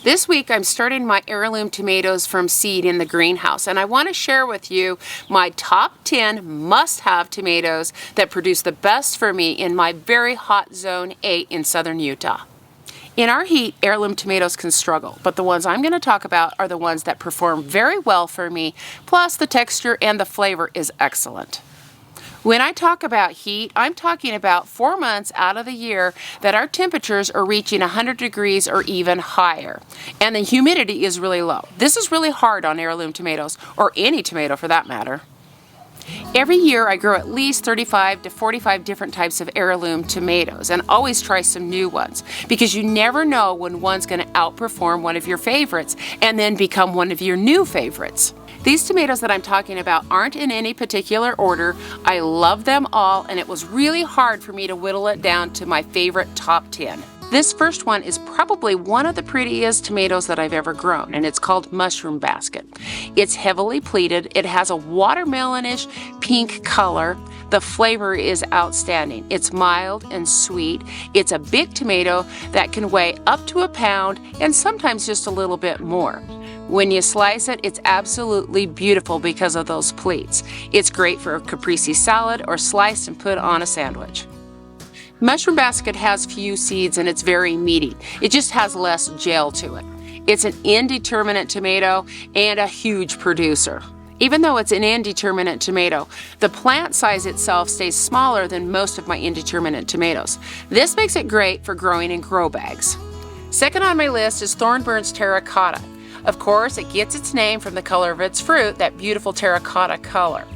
This week I'm starting my heirloom tomatoes from seed in the greenhouse, and I want to share with you my top 10 must-have tomatoes that produce the best for me in my very hot zone 8 in southern Utah. In our heat, heirloom tomatoes can struggle, but the ones I'm going to talk about are the ones that perform very well for me, plus the texture and the flavor is excellent. When I talk about heat, I'm talking about 4 months out of the year that our temperatures are reaching 100 degrees or even higher, and the humidity is really low. This is really hard on heirloom tomatoes, or any tomato for that matter. Every year I grow at least 35 to 45 different types of heirloom tomatoes and always try some new ones because you never know when one's going to outperform one of your favorites and then become one of your new favorites. These tomatoes that I'm talking about aren't in any particular order. I love them all, and it was really hard for me to whittle it down to my favorite top 10. This first one is probably one of the prettiest tomatoes that I've ever grown, and it's called Mushroom Basket. It's heavily pleated. It has a watermelonish pink color. The flavor is outstanding. It's mild and sweet. It's a big tomato that can weigh up to a pound and sometimes just a little bit more. When you slice it, it's absolutely beautiful because of those pleats. It's great for a caprese salad or sliced and put on a sandwich. Mushroom Basket has few seeds and it's very meaty. It just has less gel to it. It's an indeterminate tomato and a huge producer. Even though it's an indeterminate tomato, the plant size itself stays smaller than most of my indeterminate tomatoes. This makes it great for growing in grow bags. Second on my list is Thorburns Terracotta. Of course, it gets its name from the color of its fruit, that beautiful terracotta color.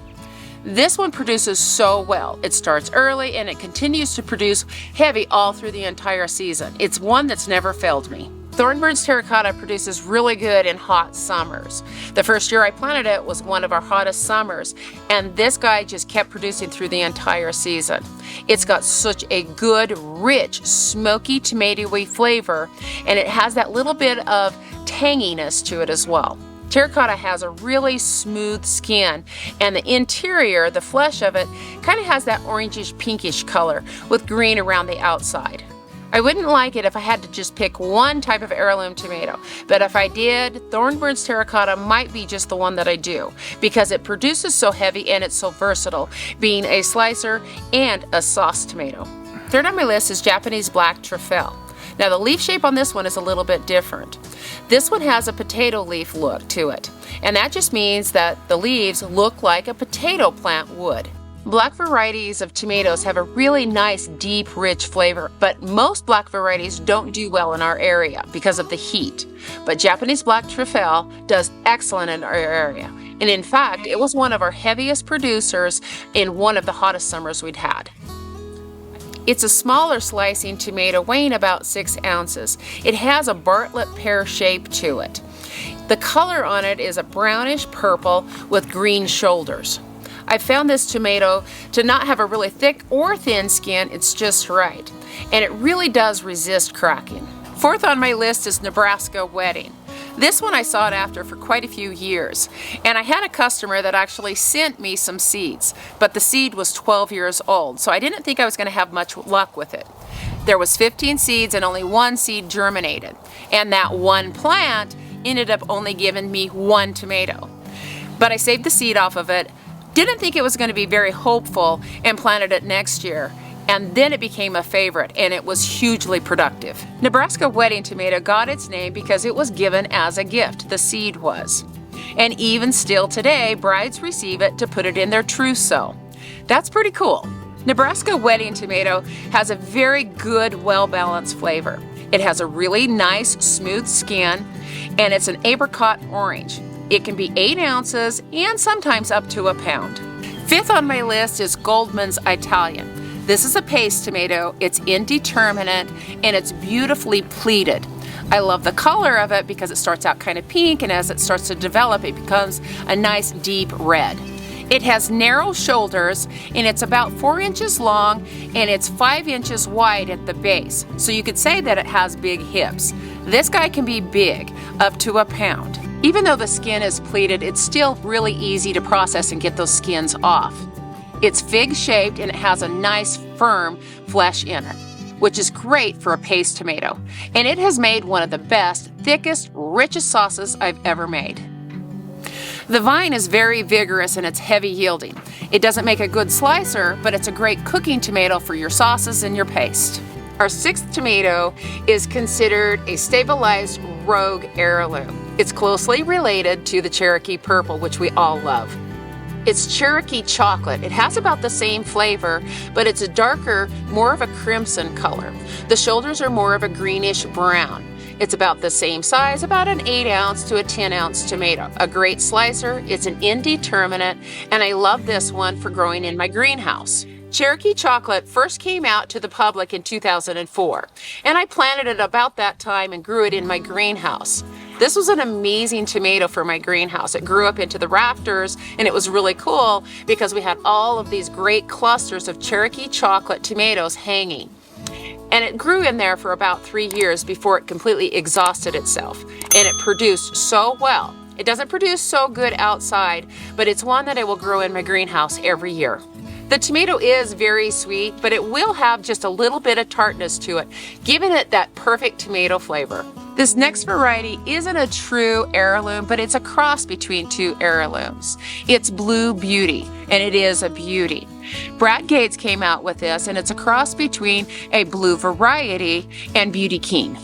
This one produces so well. It starts early and it continues to produce heavy all through the entire season. It's one that's never failed me. Thorburns Terracotta produces really good in hot summers. The first year I planted it was one of our hottest summers, and this guy just kept producing through the entire season. It's got such a good, rich, smoky, tomatoey flavor, and it has that little bit of tanginess to it as well. Terracotta has a really smooth skin, and the interior, the flesh of it, kind of has that orangish pinkish color with green around the outside. I wouldn't like it if I had to just pick one type of heirloom tomato, but if I did, Thorburns Terracotta might be just the one that I do because it produces so heavy and it's so versatile, being a slicer and a sauce tomato. Third on my list is Japanese black Trifele. Now the leaf shape on this one is a little bit different. This one has a potato leaf look to it, and that just means that the leaves look like a potato plant would. Black varieties of tomatoes have a really nice, deep, rich flavor, but most black varieties don't do well in our area because of the heat. But Japanese black Trifele does excellent in our area, and in fact, it was one of our heaviest producers in one of the hottest summers we'd had. It's a smaller slicing tomato weighing about 6 ounces. It has a Bartlett pear shape to it. The color on it is a brownish purple with green shoulders. I found this tomato to not have a really thick or thin skin, it's just right. And it really does resist cracking. Fourth on my list is Nebraska Wedding. This one I sought after for quite a few years, and I had a customer that actually sent me some seeds, but the seed was 12 years old, so I didn't think I was going to have much luck with it. There was 15 seeds and only one seed germinated, and that one plant ended up only giving me one tomato. But I saved the seed off of it, didn't think it was going to be very hopeful, and planted it next year. And then it became a favorite, and it was hugely productive. Nebraska Wedding tomato got its name because it was given as a gift, the seed was. And even still today, brides receive it to put it in their trousseau. That's pretty cool. Nebraska Wedding tomato has a very good, well-balanced flavor. It has a really nice, smooth skin, and it's an apricot orange. It can be 8 ounces and sometimes up to a pound. Fifth on my list is Goldmans Italian. This is a paste tomato, it's indeterminate, and it's beautifully pleated. I love the color of it because it starts out kind of pink, and as it starts to develop, it becomes a nice deep red. It has narrow shoulders, and it's about 4 inches long, and it's 5 inches wide at the base. So you could say that it has big hips. This guy can be big, up to a pound. Even though the skin is pleated, it's still really easy to process and get those skins off. It's fig-shaped and it has a nice, firm flesh in it. which is great for a paste tomato. And it has made one of the best, thickest, richest sauces I've ever made. The vine is very vigorous and it's heavy yielding. It doesn't make a good slicer, but it's a great cooking tomato for your sauces and your paste. Our sixth tomato is considered a stabilized rogue heirloom. It's closely related to the Cherokee purple, which we all love. It's Cherokee chocolate. It has about the same flavor, but it's a darker, more of a crimson color. The shoulders are more of a greenish brown. It's about the same size, about an 8-ounce to a 10-ounce tomato. A great slicer, it's an indeterminate, and I love this one for growing in my greenhouse. Cherokee chocolate first came out to the public in 2004, and I planted it about that time and grew it in my greenhouse. This was an amazing tomato for my greenhouse. It grew up into the rafters, and it was really cool because we had all of these great clusters of Cherokee chocolate tomatoes hanging. And it grew in there for about 3 years before it completely exhausted itself, and it produced so well. It doesn't produce so good outside, but it's one that I will grow in my greenhouse every year. The tomato is very sweet, but it will have just a little bit of tartness to it, giving it that perfect tomato flavor. This next variety isn't a true heirloom, but it's a cross between two heirlooms. It's Blue Beauty, and it is a beauty. Brad Gates came out with this, and it's a cross between a blue variety and Beauty King.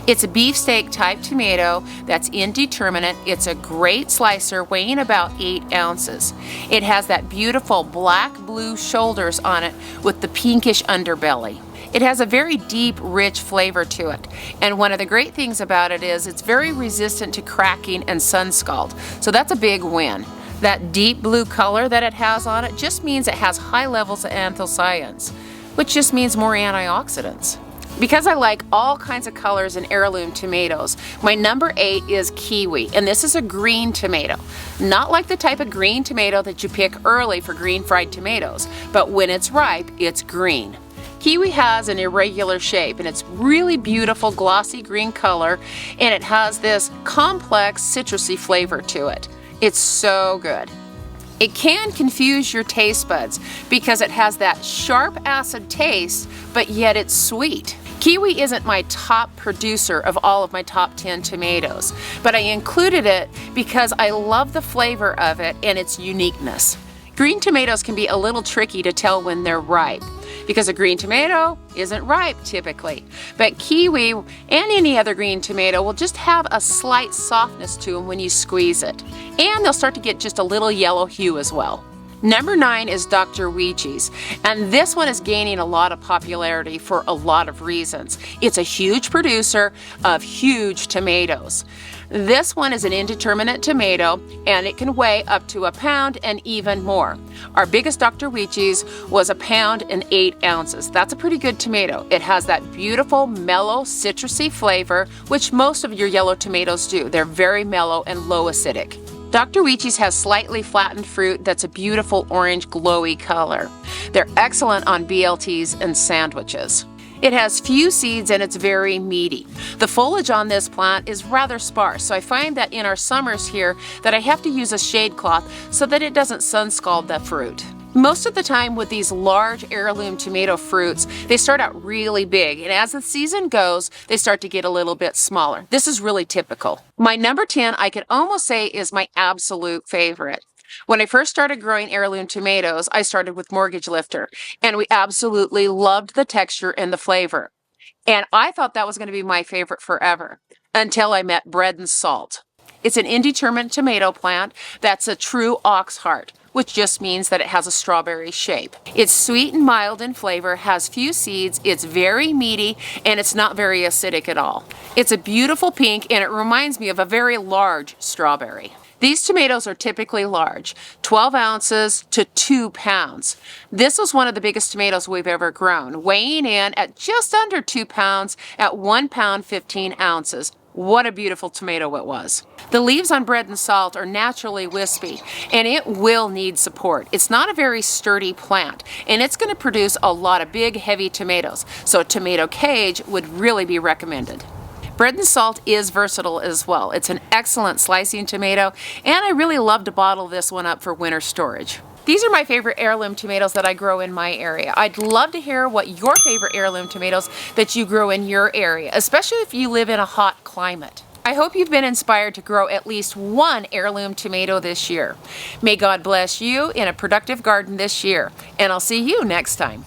It's a beefsteak type tomato that's indeterminate. It's a great slicer weighing about 8 ounces. It has that beautiful black-blue shoulders on it with the pinkish underbelly. It has a very deep, rich flavor to it. And one of the great things about it is it's very resistant to cracking and sun scald. So that's a big win. That deep blue color that it has on it just means it has high levels of anthocyanins, which just means more antioxidants. Because I like all kinds of colors in heirloom tomatoes, my number 8 is Kiwi, and this is a green tomato. Not like the type of green tomato that you pick early for green fried tomatoes, but when it's ripe, it's green. Kiwi has an irregular shape, and it's really beautiful glossy green color, and it has this complex citrusy flavor to it. It's so good. It can confuse your taste buds because it has that sharp acid taste, but yet it's sweet. Kiwi isn't my top producer of all of my top 10 tomatoes, but I included it because I love the flavor of it and its uniqueness. Green tomatoes can be a little tricky to tell when they're ripe because a green tomato isn't ripe typically, but Kiwi and any other green tomato will just have a slight softness to them when you squeeze it, and they'll start to get just a little yellow hue as well. Number 9 is Dr. Wyches, and this one is gaining a lot of popularity for a lot of reasons. It's a huge producer of huge tomatoes. This one is an indeterminate tomato, and it can weigh up to a pound and even more. Our biggest Dr. Wyches was a pound and 8 ounces. That's a pretty good tomato. It has that beautiful, mellow, citrusy flavor, which most of your yellow tomatoes do. They're very mellow and low acidic. Dr. Wyches has slightly flattened fruit that's a beautiful orange glowy color. They're excellent on BLTs and sandwiches. It has few seeds and it's very meaty. The foliage on this plant is rather sparse, so I find that in our summers here that I have to use a shade cloth so that it doesn't sun scald the fruit. Most of the time with these large heirloom tomato fruits, they start out really big, and as the season goes, they start to get a little bit smaller. This is really typical. My number 10, I could almost say, is my absolute favorite. When I first started growing heirloom tomatoes, I started with Mortgage Lifter, and we absolutely loved the texture and the flavor. And I thought that was going to be my favorite forever, until I met Bread and Salt. It's an indeterminate tomato plant that's a true ox heart, which just means that it has a strawberry shape. It's sweet and mild in flavor, has few seeds, it's very meaty, and it's not very acidic at all. It's a beautiful pink, and it reminds me of a very large strawberry. These tomatoes are typically large, 12 ounces to 2 pounds. This was one of the biggest tomatoes we've ever grown, weighing in at just under 2 pounds at 1 pound 15 ounces. What a beautiful tomato it was. The leaves on Bread and Salt are naturally wispy, and it will need support. It's not a very sturdy plant, and it's going to produce a lot of big, heavy tomatoes, so a tomato cage would really be recommended. Bread and Salt is versatile as well. It's an excellent slicing tomato, and I really love to bottle this one up for winter storage. These are my favorite heirloom tomatoes that I grow in my area. I'd love to hear what your favorite heirloom tomatoes that you grow in your area, especially if you live in a hot climate. I hope you've been inspired to grow at least one heirloom tomato this year. May God bless you in a productive garden this year, and I'll see you next time.